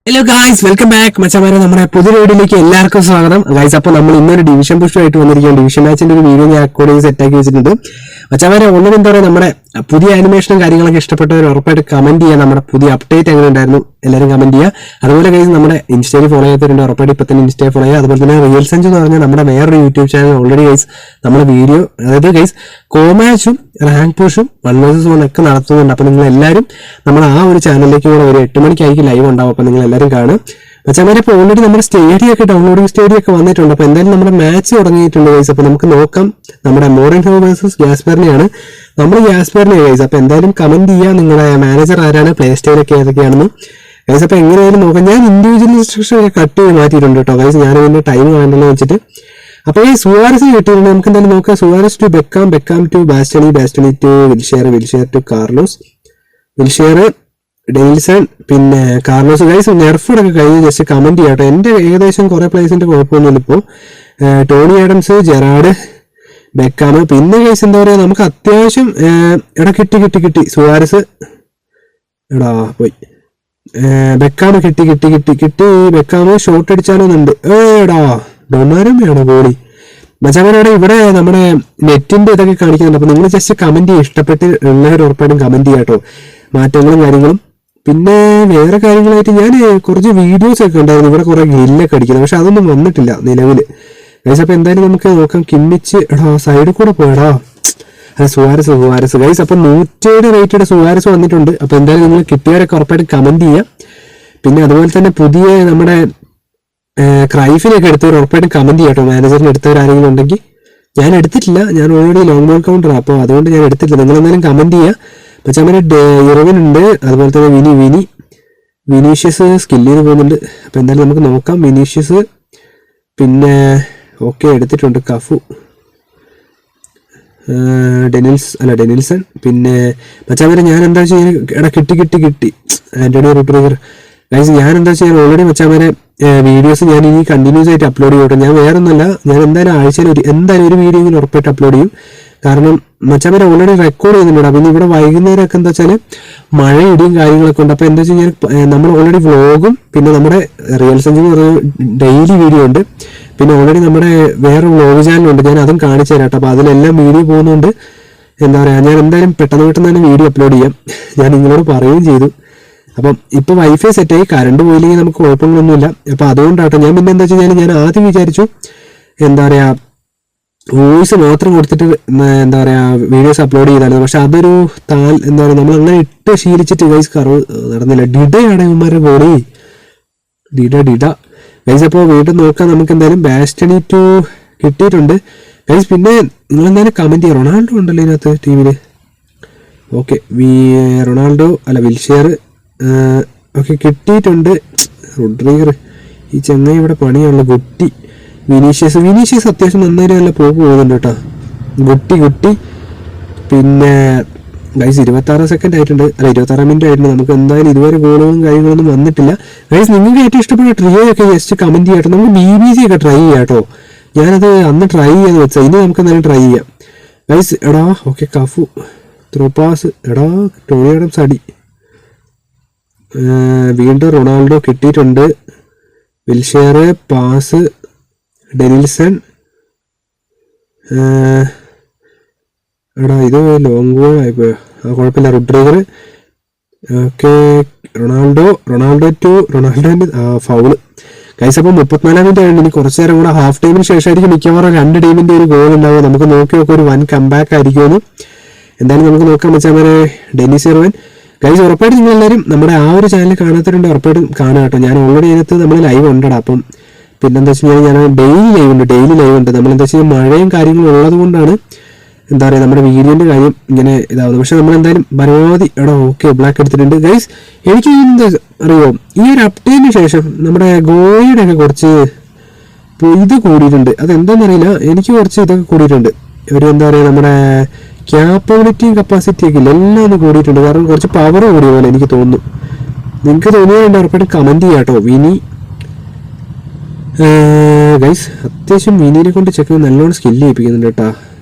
Hello guys, welcome back. മച്ചമാരെ, നമ്മുടെ പുതിയ വീഡിയോയിലേക്ക് എല്ലാവർക്കും സ്വാഗതം. ഗായ്സ്, അപ്പോൾ നമ്മൾ ഇന്നൊരു ഡിവിഷൻ പുഷ് ആയിട്ട് വന്നിരിക്കുകയാണ്. ഡിവിഷൻ മാച്ചിന്റെ ഒരു വീഡിയോ ഞാൻ അക്കോർഡിംഗ് സെറ്റാക്കി വെച്ചിട്ടുണ്ട്. മച്ചമാരെ, ഒന്നും എന്താ പറയുക, നമ്മുടെ പുതിയ ആനിമേഷനും കാര്യങ്ങളൊക്കെ ഇഷ്ടപ്പെട്ടവർ ഉറപ്പായിട്ട് കമന്റ് ചെയ്യുക. നമ്മുടെ പുതിയ അപ്ഡേറ്റ് എങ്ങനെ ഉണ്ടായിരുന്നു എല്ലാവരും കമന്റ് ചെയ്യുക. അതുപോലെ ഗൈസ്, നമ്മുടെ ഇൻസ്റ്റയിൽ ഫോളോ ചെയ്യാത്തവരുണ്ട്, ഉറപ്പായിട്ട് ഇപ്പം തന്നെ ഇൻസ്റ്റയിൽ ഫോളോ ചെയ്യുക. അതുപോലെ തന്നെ റിയൽ സഞ്ചു എന്ന് പറഞ്ഞാൽ നമ്മുടെ വേറൊരു യൂട്യൂബ് ചാനൽ ഓൾറെഡി ഗൈസ് നമ്മുടെ വീഡിയോ, അതായത് ഗൈസ് കോമാച്ചും റാങ്ക് പുഷും 1vs1 ഒക്കെ നടത്തുന്നുണ്ട്. അപ്പോൾ നിങ്ങൾ എല്ലാവരും നമ്മൾ ആ ഒരു ചാനലിലേക്ക് കൂടെ ഒരു 8 മണിക്കായിരിക്കും ലൈവ് ഉണ്ടാവും. അപ്പോൾ നിങ്ങൾ എല്ലാവരും കാണും. മച്ചമാരെ, ഇപ്പോൾ ഓൾറെഡി നമ്മുടെ സ്റ്റേഡിയം ഒക്കെ ഡൗൺലോഡിംഗ് സ്റ്റേഡിയം ഒക്കെ വന്നിട്ടുണ്ട്. അപ്പോൾ എന്തായാലും നമ്മുടെ മാച്ച് തുടങ്ങിയിട്ടുണ്ട് ഗൈസ്. അപ്പോൾ നമുക്ക് നോക്കാം. നമ്മുടെ മോറിൻഹോ വേഴ്സസ് ഗ്യാസ്പെർണിയാണ്. നമ്മൾ ഗ്യാസ്പെർണി ഗൈസ്. അപ്പോൾ എന്തായാലും കമന്റ് ചെയ്യുക നിങ്ങളുടെ മാനേജർ ആരാണ്, പ്ലേ സ്റ്റൈലൊക്കെ ഏതൊക്കെയാണെന്ന് ഗൈസ്. അപ്പോൾ എങ്ങനെയായാലും നോക്കാം. ഞാൻ ഇൻഡിവിജ്വൽ ഇൻസ്ട്രക്ഷൻ ഒക്കെ കട്ട് ചെയ്ത് മാറ്റിയിട്ടുണ്ട് കേട്ടോ ഗൈസ്. ഞാൻ ഇതിന്റെ ടൈം വേണ്ടല്ലോ വെച്ചിട്ട്. അപ്പോൾ ഈ സുവാരസ് കിട്ടിയിട്ടുണ്ട്. നമുക്ക് എന്തായാലും നോക്കാം. Suarez to Beckham, Beckham to Bastoni, Bastoni to Wilshere, Wilshere to Carlos, Wilshere Denilson, പിന്നെ കാർലോസ്. ഗൈസ്, നെർഫോടൊക്കെ കഴിഞ്ഞ് ജസ്റ്റ് കമന്റ് ചെയ്യാട്ടോ. എന്റെ ഏകദേശം കുറെ പ്ലേസിന്റെ കുഴപ്പമൊന്നുമില്ല ഇപ്പോൾ. Tony Adams, Gerard, Beckham. പിന്നെ ഗൈസ് എന്താ പറയാ, നമുക്ക് അത്യാവശ്യം എടാ കിട്ടി സുവാരസ് എടാ പോയി. ബെക്കാം കിട്ടി. ബെക്കാം ഷോട്ട് അടിച്ചാലോന്നുണ്ട്. എടാ ഡൊണാരും വേണോ ഗോളി. മച്ചാമാരോടെ ഇവിടെ നമ്മുടെ നെറ്റിന്റെ ഇതൊക്കെ കാണിക്കുന്നുണ്ട്. അപ്പൊ നിങ്ങൾ ജസ്റ്റ് കമന്റ് ചെയ്യുക. ഇഷ്ടപ്പെട്ട് ഉള്ളവർ ഉറപ്പായിട്ടും കമന്റ് ചെയ്യാട്ടോ, മാറ്റങ്ങളും കാര്യങ്ങളും. പിന്നെ വേറെ കാര്യങ്ങളായിട്ട് ഞാൻ കുറച്ച് വീഡിയോസ് ഒക്കെ ഉണ്ടായിരുന്നു ഇവിടെ കുറെ ഗില്ലൊക്കെ അടിക്കുന്നത്, പക്ഷെ അതൊന്നും വന്നിട്ടില്ല നിലവില് ഗൈസ്. അപ്പൊ എന്തായാലും നമുക്ക് നോക്കാം. കിമ്മിച്ച് എടാ സൈഡിൽ കൂടെ പോയടാ. Suarez guys. അപ്പൊ 107 റേറ്റഡ് സുവാരസ് വന്നിട്ടുണ്ട്. അപ്പൊ എന്തായാലും നിങ്ങൾ കിട്ടിയവരൊക്കെ ഉറപ്പായിട്ട് കമന്റ് ചെയ്യാം. പിന്നെ അതുപോലെ തന്നെ പുതിയ നമ്മുടെ ക്രൈഫിനൊക്കെ എടുത്തവർ ഉറപ്പായിട്ടും കമന്റ് ചെയ്യാട്ടോ. മാനേജറിന് എടുത്തവർ ആരെങ്കിലും ഉണ്ടെങ്കിൽ. ഞാൻ എടുത്തിട്ടില്ല, ഞാൻ ഓൾറെഡി ലോങ് ബോൾ കൗണ്ടറാണ്, അപ്പോൾ അതുകൊണ്ട് ഞാൻ എടുത്തിട്ടില്ല. നിങ്ങൾ എന്തായാലും കമന്റ് ചെയ്യുക. പക്ഷെ അങ്ങനെ ഇറവനുണ്ട്, അതുപോലെ തന്നെ വിനീഷ്യസ് സ്കില്ല് ചെയ്ത് പോകുന്നുണ്ട്. അപ്പോൾ എന്തായാലും നമുക്ക് നോക്കാം. വിനീഷ്യസ് പിന്നെ ഓക്കെ എടുത്തിട്ടുണ്ട്. Cafu, Denilson. പിന്നെ മച്ചാമരെ ഞാൻ എന്താ വെച്ചാൽ എടാ കിട്ടി ആന്റണി റൂട്രിഗർ ഗൈസ്. ഞാൻ എന്താ വെച്ചാൽ ഓൾറെഡി മച്ചാമരെ വീഡിയോസ് ഞാൻ ഇനി കണ്ടിന്യൂസ് ആയിട്ട് അപ്ലോഡ് ചെയ്യട്ടെ. ഞാൻ വേറെ ഒന്നുമല്ല, ഞാൻ എന്തായാലും ആഴ്ചയിൽ എന്തായാലും ഒരു വീഡിയോ ഉറപ്പായിട്ട് അപ്ലോഡ് ചെയ്യും. കാരണം മച്ചാമരെ ഓൾറെഡി റെക്കോർഡ് ചെയ്യുന്നുണ്ട്. പിന്നെ ഇവിടെ വൈകുന്നേരമൊക്കെ എന്താ വെച്ചാൽ മഴ ഇടിയും കാര്യങ്ങളൊക്കെ ഉണ്ട്. അപ്പോൾ എന്താ വെച്ച് കഴിഞ്ഞാൽ നമ്മൾ ഓൾറെഡി വ്ളോഗും പിന്നെ നമ്മുടെ റിയൽ സഞ്ചു എന്ന് പറഞ്ഞ ഡെയിലി വീഡിയോ ഉണ്ട്. പിന്നെ ഓൾറെഡി നമ്മുടെ വേറെ വ്ളോഗ് ചാനലുണ്ട്, ഞാൻ അതും കാണിച്ചു തരാം കേട്ടോ. അപ്പോൾ അതിലെല്ലാം വീഡിയോ പോകുന്നുണ്ട്. എന്താ പറയുക, ഞാൻ എന്തായാലും പെട്ടെന്ന് തന്നെ വീഡിയോ അപ്ലോഡ് ചെയ്യാം. ഞാൻ നിങ്ങളോട് പറയുകയും ചെയ്തു. അപ്പം ഇപ്പോൾ വൈഫൈ സെറ്റായി, കറണ്ട് പോയില്ലെങ്കിൽ നമുക്ക് കുഴപ്പങ്ങളൊന്നുമില്ല. അപ്പോൾ അതുകൊണ്ടാട്ടോ ഞാൻ പിന്നെ എന്താ വെച്ച് കഴിഞ്ഞാൽ ഞാൻ ആദ്യം വിചാരിച്ചു എന്താ പറയുക വോയിസ് മാത്രം കൊടുത്തിട്ട് എന്താ പറയുക വീഡിയോസ് അപ്ലോഡ് ചെയ്തായിരുന്നു. പക്ഷെ അതൊരു എന്താ പറയുക നമ്മൾ അങ്ങനെ ഇട്ട് ശീലിച്ചിട്ട് ഗൈസ് കറവ് നടന്നില്ല. ഡിഡയാണ് ഇവന്മാരുടെ ബോഡി, ഡിഡ ഗൈസ്. അപ്പോൾ വീണ്ടും നോക്കാം. നമുക്ക് എന്തായാലും ബാസ്റ്റണി ടു കിട്ടിയിട്ടുണ്ട് ഗൈസ്. പിന്നെ നിങ്ങൾ എന്തായാലും കമന്റ് ചെയ്യുക. റൊണാൾഡോ ഉണ്ടല്ലോ ഇതിനകത്ത് ടീമില്. ഓക്കെ, റൊണാൾഡോ അല്ല വിൽഷെയർ ഓക്കെ കിട്ടിയിട്ടുണ്ട്. റോഡ്രിഗർ ഈ ചെങ്ങായി ഇവിടെ പണിയാണല്ലോ. ഗുട്ടി, വിനീഷ്യസ് അത്യാവശ്യം നന്നായി നല്ല പോകുന്നുണ്ട് കേട്ടോ. ഗുട്ടി. പിന്നെ ഗൈസ് 26 സെക്കൻഡ് ആയിട്ടുണ്ട്, അല്ല 26 മിനിറ്റ് ആയിട്ടുണ്ട്. നമുക്ക് എന്തായാലും ഇതുവരെ ഗോളുകളും കാര്യങ്ങളൊന്നും വന്നിട്ടില്ല ഗൈസ്. നിങ്ങൾക്ക് ഏറ്റവും ഇഷ്ടപ്പെട്ട ട്രിയോ ഒക്കെ ജസ്റ്റ് കമന്റ് ചെയ്യാട്ടോ. നമുക്ക് BBC ഒക്കെ ട്രൈ ചെയ്യാം കേട്ടോ. ഞാനത് അന്ന് ട്രൈ ചെയ്യാന്ന് വെച്ചാൽ ഇനി നമുക്ക് എന്തായാലും ട്രൈ ചെയ്യാം ഗൈസ്. എടാ ഓക്കെ, കഫു ത്രോപാസ്, എടാ ടോണി ആഡംസ് അടി. വീണ്ടും റൊണാൾഡോ കിട്ടിയിട്ടുണ്ട്. Wilshere pass, Denilson. എടാ ഇത് ലോങ് ബോൾ ആയിപ്പോയോ? കുഴപ്പമില്ല. റോഡ്രിഗർ ഓക്കെ. റൊണാൾഡോന്റെ ഫൗള് ഗൈസ്. അപ്പോൾ 34 മിനിറ്റ് ആയിരുന്നു. ഇനി കുറച്ചു നേരം കൂടെ ഹാഫ് ടൈമിന് ശേഷമായിരിക്കും മിക്കവാറും രണ്ട് ടീമിന്റെ ഒരു ഗോൾ ഉണ്ടാവുക. നമുക്ക് നോക്കി നോക്കാം ഒരു വൻ കംബാക്ക് ആയിരിക്കുമെന്ന്. എന്തായാലും നമുക്ക് നോക്കാൻ വെച്ചാൽ ഡെന്നിസ് ഇർവൻ ഗൈസ്. ഉറപ്പായിട്ട് നിങ്ങളെല്ലാവരും നമ്മുടെ ആ ഒരു ചാനൽ കാണാത്തവരുണ്ട്, ഉറപ്പായിട്ടും കാണുക കേട്ടോ. ഞാൻ ഓൾറെഡി അതിനകത്ത് നമ്മൾ ലൈവ് ഉണ്ടടാ. അപ്പം പിന്നെന്താ വെച്ച് കഴിഞ്ഞാൽ ഞാൻ ഡെയിലി ലൈവ് ഉണ്ട്. നമ്മളെന്താ വെച്ച് കഴിഞ്ഞാൽ മഴയും കാര്യങ്ങളും ഉള്ളത് കൊണ്ടാണ് എന്താ പറയുക നമ്മുടെ വീഡിയോന്റെ കാര്യം ഇങ്ങനെ ഇതാവുന്നത്. പക്ഷെ നമ്മളെന്തായാലും പരമാവധി എടാ ഓക്കെ ബ്ലാക്ക് എടുത്തിട്ടുണ്ട് ഗൈസ്. എനിക്ക് എന്താ അറിയോ, ഈ ഒരു അപ്ഡേറ്റിന് ശേഷം നമ്മുടെ ഗോയുടെ ഒക്കെ കുറച്ച് ഇത് കൂടിയിട്ടുണ്ട്. അതെന്താണെന്നറിയില്ല, എനിക്ക് കുറച്ച് ഇതൊക്കെ കൂടിയിട്ടുണ്ട്. ഒരു എന്താ പറയുക നമ്മുടെ ക്യാപ്പബിലിറ്റിയും കപ്പാസിറ്റിയും ഒക്കെ ഇല്ല, എല്ലാം ഒന്ന് കൂടിയിട്ടുണ്ട്. കാരണം കുറച്ച് പവർ കൂടിയ പോലെ എനിക്ക് തോന്നുന്നു. നിങ്ങൾക്ക് തോന്നിയാൽ ഉറപ്പായിട്ടും കമന്റ് ചെയ്യാം കേട്ടോ. വിനി ഗൈസ് അത്യാവശ്യം വിനീനെ കൊണ്ട് ചെക്ക് നല്ലോണം സ്കില്ല് ചെയ്യിപ്പിക്കുന്നുണ്ട് കേട്ടാ.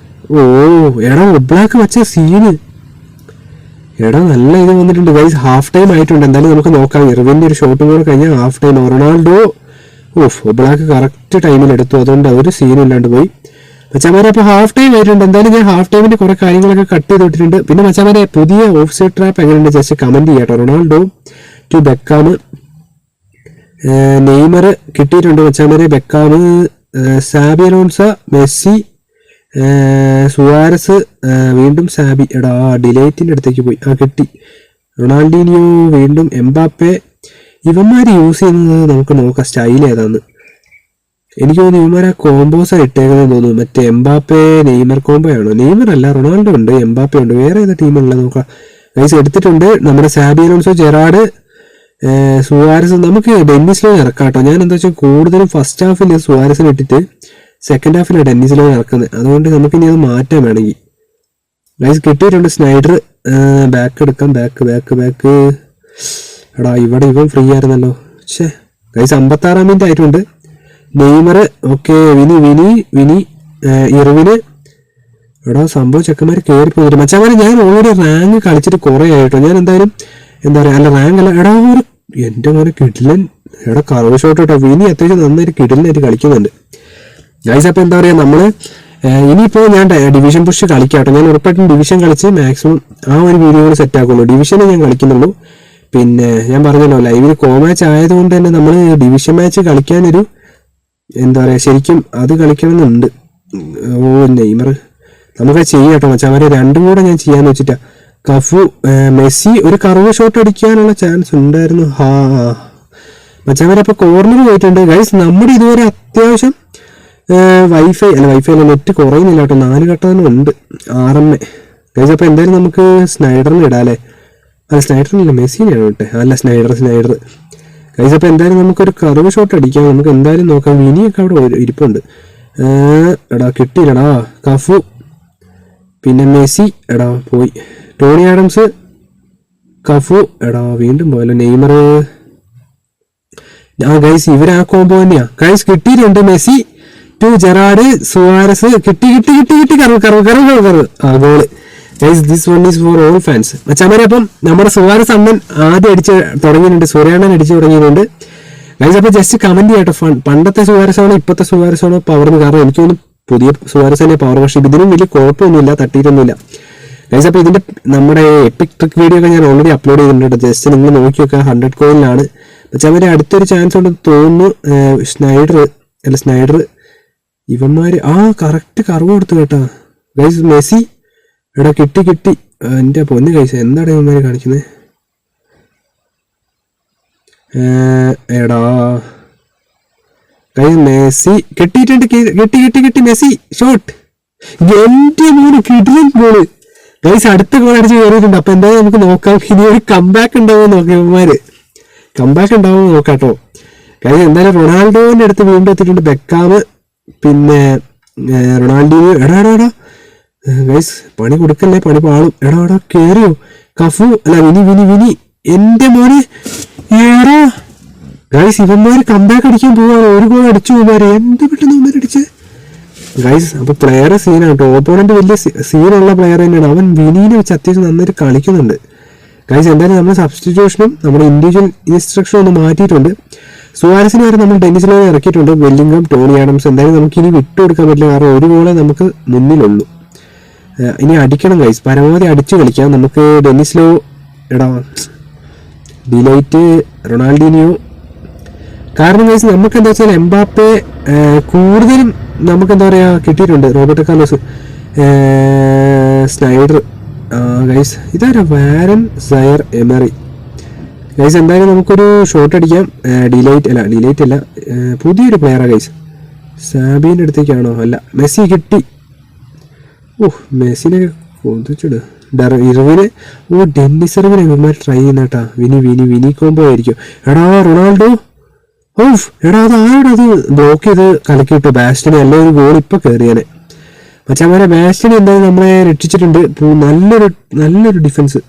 ഓ എടാ ബ്ലാക്ക് വച്ച സീന് എടാ നല്ല ഇത് വന്നിട്ടുണ്ട് ഗൈസ്. ഹാഫ് ടൈം ആയിട്ടുണ്ട്. എന്തായാലും നമുക്ക് നോക്കാം. ഇർവിന്റെ ഒരു ഷോട്ടും കൂടെ കഴിഞ്ഞാൽ half time. Ronaldo black correct ടൈമിൽ എടുത്തു, അതുകൊണ്ട് ഒരു സീനും ഇല്ലാണ്ട് പോയി. മച്ചാമാരെ അപ്പോൾ ഹാഫ് ടൈം ആയിട്ടുണ്ട്. എന്തായാലും ഞാൻ ഹാഫ് ടൈമിന്റെ കുറെ കാര്യങ്ങളൊക്കെ കട്ട് ചെയ്ത് വിട്ടിട്ടുണ്ട്. പിന്നെ മച്ചാമാരെ പുതിയ ഓഫ് സൈഡ് ട്രാപ്പ് എങ്ങനെയുണ്ട് ജസ്റ്റ് കമന്റ് ചെയ്യാട്ടോ. റൊണാൾഡോ ടു ബെക്കാം, നെയ്മർ കിട്ടിയിട്ടുണ്ട് മച്ചാമാരെ. Beckham, Xabi Alonso, Messi, Suarez, വീണ്ടും സാബി. എടാ ഡിലേറ്റിന്റെ അടുത്തേക്ക് പോയി. കിട്ടി. റൊണാൾഡീനിയോ, വീണ്ടും എംബാപ്പെ. ഇവന്മാർ യൂസ് ചെയ്യുന്നത് നമുക്ക് നോക്കാം സ്റ്റൈൽ ഏതാന്ന്. എനിക്ക് തോന്നുന്നു ഇവന്മാർ ആ കോമ്പോസാണ് ഇട്ടേക്കുന്നത് തോന്നുന്നു. മറ്റേ എംബാപ്പെ നെയ്മർ കോംബോ ആണോ? നെയ്മർ അല്ല, റൊണാൾഡോ ഉണ്ട്, എംബാപ്പെ ഉണ്ട്. വേറെ ഏതാ ടീമുള്ളത് നോക്കാം ഗൈസ്. എടുത്തിട്ടുണ്ട് നമ്മുടെ സാബി അലോൺസോ, ജെറാഡ്, സുവാരസ്. നമുക്ക് ഡെന്നിസ് ലോൺ ഇറക്കാം കേട്ടോ. ഞാൻ എന്താ വെച്ചാൽ കൂടുതലും ഫസ്റ്റ് ഹാഫിൽ സുവാരസിന് ഇട്ടിട്ട് സെക്കൻഡ് ഹാഫിലാണ് ഡെന്നിസ് ലോൺ ഇറക്കുന്നത്. അതുകൊണ്ട് നമുക്ക് ഇനി അത് മാറ്റാൻ വേണമെങ്കിൽ ഗൈസ്. കിട്ടിയിട്ടുണ്ട് സ്നൈഡർ. ബാക്ക് എടുക്കാം. ബാക്ക്. എടാ ഇവിടെ ഇവൻ ഫ്രീ ആയിരുന്നല്ലോ. പക്ഷേ ഗൈസ് 56 മിനിറ്റ് ആയിട്ടുണ്ട്. Neymar, okay. വിനി, ഇർവിന്. എടാ സംഭവം ചെക്കന്മാർ കയറി പോയിട്ട് മച്ചാമാരെ ഞാൻ ഓൾറെഡി റാങ്ക് കളിച്ചിട്ട് കുറേ ആയിട്ടോ. ഞാൻ എന്തായാലും എന്താ പറയുക, അല്ല റാങ്ക് അല്ല, എടാ ഒരു എൻ്റെ മോനെ കിടിലൻ. എടാ കറവ് ഷോട്ട് കേട്ടോ. വിനി അത്യാവശ്യം നന്നായിട്ട് കിടിലനായിട്ട് കളിക്കുന്നുണ്ട് ഗൈസ്. അപ്പോൾ എന്താ പറയുക, നമ്മൾ ഇനിയിപ്പോൾ ഞാൻ ഡിവിഷൻ പുഷ് കളിക്കാട്ടോ. ഞാൻ ഉറപ്പായിട്ടും ഡിവിഷൻ കളിച്ച് മാക്സിമം ആ ഒരു വീഡിയോ സെറ്റ് ആക്കുള്ളൂ. ഡിവിഷനെ ഞാൻ കളിക്കുന്നുള്ളൂ. പിന്നെ ഞാൻ പറഞ്ഞല്ലോ ലൈവിൽ മാച്ച് ആയതുകൊണ്ട് തന്നെ നമ്മൾ ഡിവിഷൻ മാച്ച് കളിക്കാനൊരു എന്താ പറയുക, ശരിക്കും അത് കളിക്കണമെന്നുണ്ട്. നെയ്മർ നമുക്ക് ചെയ്യാട്ടോ മച്ചാമാരെ. രണ്ടും കൂടെ ഞാൻ ചെയ്യാന്ന് വെച്ചിട്ടാ. കഫു, മെസ്സി ഒരു കർവ് ഷോട്ട് അടിക്കാനുള്ള ചാൻസ് ഉണ്ടായിരുന്നു. മച്ചാമാരെ അപ്പോൾ കോർണർ പോയിട്ടുണ്ട് ഗൈസ്. നമ്മുടെ ഇതുവരെ അത്യാവശ്യം വൈഫൈ അല്ല നെറ്റ് കുറയുന്നില്ല കേട്ടോ. 4 ഘട്ടം ഉണ്ട്. RMA guys. അപ്പോൾ എന്തായാലും നമുക്ക് സ്നൈഡറിന് ഇടാം അല്ലേ? അല്ല സ്നൈഡറിനില്ല, മെസ്സിനെയാണ് ഇട്ടെ. അല്ല സ്നൈഡർ ഗൈസ്. അപ്പോൾ എന്തായാലും നമുക്കൊരു കർവ് ഷോട്ട് അടിക്കാം. നമുക്ക് എന്തായാലും നോക്കാം. വിനിയൊക്കെ അവിടെ ഇരിപ്പുണ്ട്. എടാ കിട്ടിയില്ലടാ. കഫു, പിന്നെ മെസ്സി. എടാ പോയി. Tony Adams, Cafu. എടാ വീണ്ടും പോയല്ലോ. നെയ്മർ. ഗൈസ് ഇവർ ആ കോമ്പോ തന്നെയാ ഗൈസ്. കിട്ടിയിട്ടുണ്ട്. Messi to Gerrard, Suarez. കിട്ടി. കറവ്. Goal guys. This one is for all fans മച്ചാമാരെ. അപ്പം നമ്മുടെ സുവാരസ് അണ്ണൻ ആദ്യം അടിച്ച് തുടങ്ങിയിട്ടുണ്ട്. സൂര്യാണ്ണൻ അടിച്ചു തുടങ്ങിയിട്ടുണ്ട് ഗൈസ്. അപ്പോൾ ജസ്റ്റ് കമന്റ് ചെയ്യട്ടോ. പണ്ടത്തെ സുവാരസാണോ ഇപ്പോഴത്തെ സുവാരസാണോ പവർന്ന്? കാരണം എനിക്ക് തോന്നുന്നു പുതിയ സുവാരസ് തന്നെ പവർ. പക്ഷേ ഇതിനും വലിയ കുഴപ്പമൊന്നുമില്ല, തട്ടിയിട്ടൊന്നുമില്ല ഗൈസ്. അപ്പോൾ ഇതിന്റെ നമ്മുടെ എപ്പിക് ട്രിക്ക് വീഡിയോ ഒക്കെ ഞാൻ ഓൾറെഡി അപ്ലോഡ് ചെയ്തിട്ടുണ്ട്. ജസ്റ്റ് നിങ്ങൾ നോക്കി നോക്കുക. 100 കോയിലാണ് മച്ചാമാരെ. അടുത്തൊരു ചാൻസ് ഉണ്ടെന്ന് തോന്നുന്നു. സ്നൈഡർ ഇവന്മാര് കറക്റ്റ് കർവ് കൊടുത്തു കേട്ടാ ഗൈസ്. മെസ്സി. എടാ കിട്ടി. എൻ്റെ പൊന്ന് ഗൈസ്, എന്താണ് ഇവന്മാര് കാണിക്കുന്നത്? എടാ ഗൈസ് മെസ്സി കിട്ടിയിട്ടുണ്ട്. കിട്ടി. Messi shot. എൻ്റെ മൂന്ന് കിടിലൻ ഗോള് ഗൈസ്. അടുത്ത ഗോൾ അടിച്ച് കയറിയിട്ടുണ്ട്. അപ്പൊ എന്തായാലും നമുക്ക് നോക്കാം ഇനി ഒരു കംബാക്ക് ഉണ്ടാവുമോ നോക്കാം. ഇവന്മാര് കംബാക്ക് ഉണ്ടാവുമോ നോക്കാട്ടോ ഗൈസ്. എന്തായാലും റൊണാൾഡോന്റെ അടുത്ത് വീണ്ടും എത്തിയിട്ടുണ്ട്. ബെക്കാം, പിന്നെ റൊണാൾഡീനിയോ. എടാ ഗൈസ് പണി കൊടുക്കല്ലേ, പണി പാളും. എടാ കേറിയോ? കഫു അല്ല വിനി. എന്റെ മോനെ ഏടാ ഗൈസ്. ഇവന്മാര് കംബാക്ക് അടിക്കാൻ പോവാണ്. ഒരു ഗോൾ അടിച്ചു ഇവന്മാര്. എന്ത് പെട്ടെന്ന് ഇവന്മാർ അടിച്ച് ഗൈസ്. അപ്പൊ പ്ലെയർ സീനാണ് കേട്ടോ. ഓപ്പോണന്റ് വലിയ സീനുള്ള പ്ലെയർ തന്നെയാണ്. അവൻ വിനീനെ വെച്ച് അത്യാവശ്യം നന്നായിട്ട് കളിക്കുന്നുണ്ട് ഗൈസ്. എന്തായാലും നമ്മൾ സബ്സ്റ്റിറ്റ്യൂഷനും നമ്മുടെ ഇൻഡിവിജ്വൽ ഇൻസ്ട്രക്ഷനും ഒന്ന് മാറ്റിയിട്ടുണ്ട്. സുവാരസിന് വരെ നമ്മൾ ഡെന്നിസ് ലോൺ ഇറക്കിയിട്ടുണ്ട്. വെല്ലിംഗം, ടോണി ആഡംസ്. എന്തായാലും നമുക്ക് ഇനി വിട്ടുകൊടുക്കാൻ പറ്റില്ല. കാരണം ഒരു ഗോളെ നമുക്ക് മുന്നിലുള്ളൂ. ഇനി അടിക്കണം ഗൈസ്. പരമാവധി അടിച്ചു കളിക്കാം. നമുക്ക് ഡെന്നിസ് ലോ, എടാ ഡിലൈറ്റ്, റൊണാൾഡീനിയോ. കാരണം ഗൈസ് നമുക്ക് എന്താ വെച്ചാൽ എംബാപ്പെ കൂടുതലും നമുക്ക് എന്താ പറയുക കിട്ടിയിട്ടുണ്ട്. Roberto Carlos, Sneijder guys. ഇതാരാ? വാരൻ സയർ എമറി ഗൈസ്. എന്തായാലും നമുക്കൊരു ഷോട്ട് അടിക്കാം. ഡിലൈറ്റ് അല്ല, പുതിയൊരു പ്ലെയറാണ് ഗൈസ്. സാബിന്റെ അടുത്തേക്കാണോ? അല്ല, മെസ്സി കിട്ടി. മെസ്സിനെ കൊതിച്ചിട്. ഇർവിന്. ഡെന്നിസ് ഇർവിനെ ഇവന്മാർ ട്രൈ ചെയ്യുന്ന കേട്ടാ. വിനി കോംബോ ആയിരിക്കും. എടാ റൊണാൾഡോ. എടാ അത് അത് ബ്ലോക്ക് ചെയ്ത് കലക്കിട്ടു ബാസ്റ്റിനെ. അല്ല ഒരു ഗോൾ ഇപ്പൊ കയറിയാനെ മച്ചാമാരെ. ബാസ്റ്റിനെ എന്തായാലും നമ്മളെ രക്ഷിച്ചിട്ടുണ്ട്. നല്ലൊരു ഡിഫൻസ്.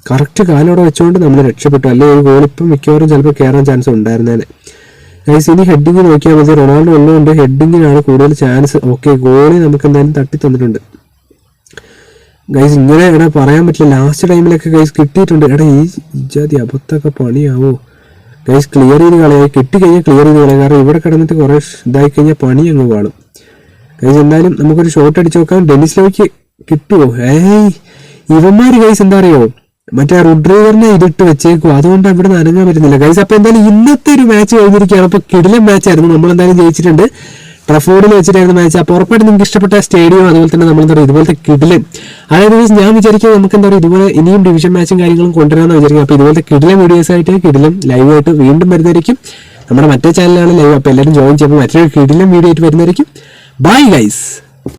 കറക്റ്റ് കാലോടെ വെച്ചുകൊണ്ട് നമ്മൾ രക്ഷപ്പെട്ടു. അല്ലെ ഒരു ഗോൾ ഇപ്പം മിക്കവാറും ചിലപ്പോൾ കയറാൻ ചാൻസ് ഉണ്ടായിരുന്നേനെ ഗൈസ്. ഇനി ഹെഡിങ് നോക്കിയാൽ മതി. റൊണാൾഡോ ഉള്ളതുകൊണ്ട് ഹെഡിങ്ങിനാണ് കൂടുതൽ ചാൻസ്. ഓക്കെ, ഗോളി നമുക്ക് എന്തായാലും തട്ടി തന്നിട്ടുണ്ട്. ഗൈസ് ഇങ്ങനെ എടാ പറയാൻ പറ്റില്ല. ലാസ്റ്റ് ടൈമിലൊക്കെ ഗൈസ് കിട്ടിയിട്ടുണ്ട്. എടാ ഈ ഇജാതി അബദ്ധമൊക്കെ പണിയാവോ ഗൈസ്? ക്ലിയർ ചെയ്ത് കളയാ, കിട്ടിക്കഴിഞ്ഞാൽ ക്ലിയർ ചെയ്ത് കളയാം. കാരണം ഇവിടെ കിടന്നിട്ട് കുറേ ഇതായി കഴിഞ്ഞാൽ പണി അങ്ങ് പാടും ഗൈസ്. എന്തായാലും നമുക്കൊരു ഷോട്ട് അടിച്ച് നോക്കാം. ഡെന്നിസ് ലോയ്ക്ക് കിട്ടുമോ? ഇവന്മാര് ഗൈസ് എന്താ അറിയോ, മറ്റേ റുഡ്രീഗറിനെ ഇതിട്ട് വെച്ചേക്കും. അതുകൊണ്ട് ഇവിടെ നിന്ന് അനങ്ങാൻ പറ്റുന്നില്ല ഗൈസ്. അപ്പൊ എന്തായാലും ഇന്നത്തെ ഒരു മാച്ച് കഴിഞ്ഞിരിക്കുകയാണ്. അപ്പൊ കിടിലൻ മാച്ചായിരുന്നു. നമ്മൾ എന്തായാലും ജയിച്ചിട്ടുണ്ട്. ട്രഫോർഡിൽ വെച്ചിട്ടായിരുന്നു മാച്ച്. അപ്പോൾ ഉറപ്പായിട്ട് നിങ്ങൾക്ക് ഇഷ്ടപ്പെട്ട സ്റ്റേഡിയം അതുപോലെ തന്നെ നമ്മളെന്താ പറയുക ഇതുപോലത്തെ കിടിലൻ, അതായത് ഞാൻ വിചാരിക്കുന്നത് നമുക്ക് എന്താ പറയുക ഇതുപോലെ ഇനിയും ഡിവിഷൻ മാച്ചും കാര്യങ്ങളും കൊണ്ടുവരാമെന്ന് വിചാരിക്കും. അപ്പോൾ ഇതുപോലത്തെ കിടിലൻ വീഡിയോസ് ആയിട്ട് കിടിലൻ ലൈവായിട്ട് വീണ്ടും വരുന്നതായിരിക്കും. നമ്മുടെ മറ്റേ ചാനലാണ് ലൈവ്. അപ്പോൾ എല്ലാവരും ജോയിൻ ചെയ്യുമ്പോൾ മറ്റൊരു കിടിലൻ വീഡിയോ ആയിട്ട് വരുന്നതായിരിക്കും. Bye guys.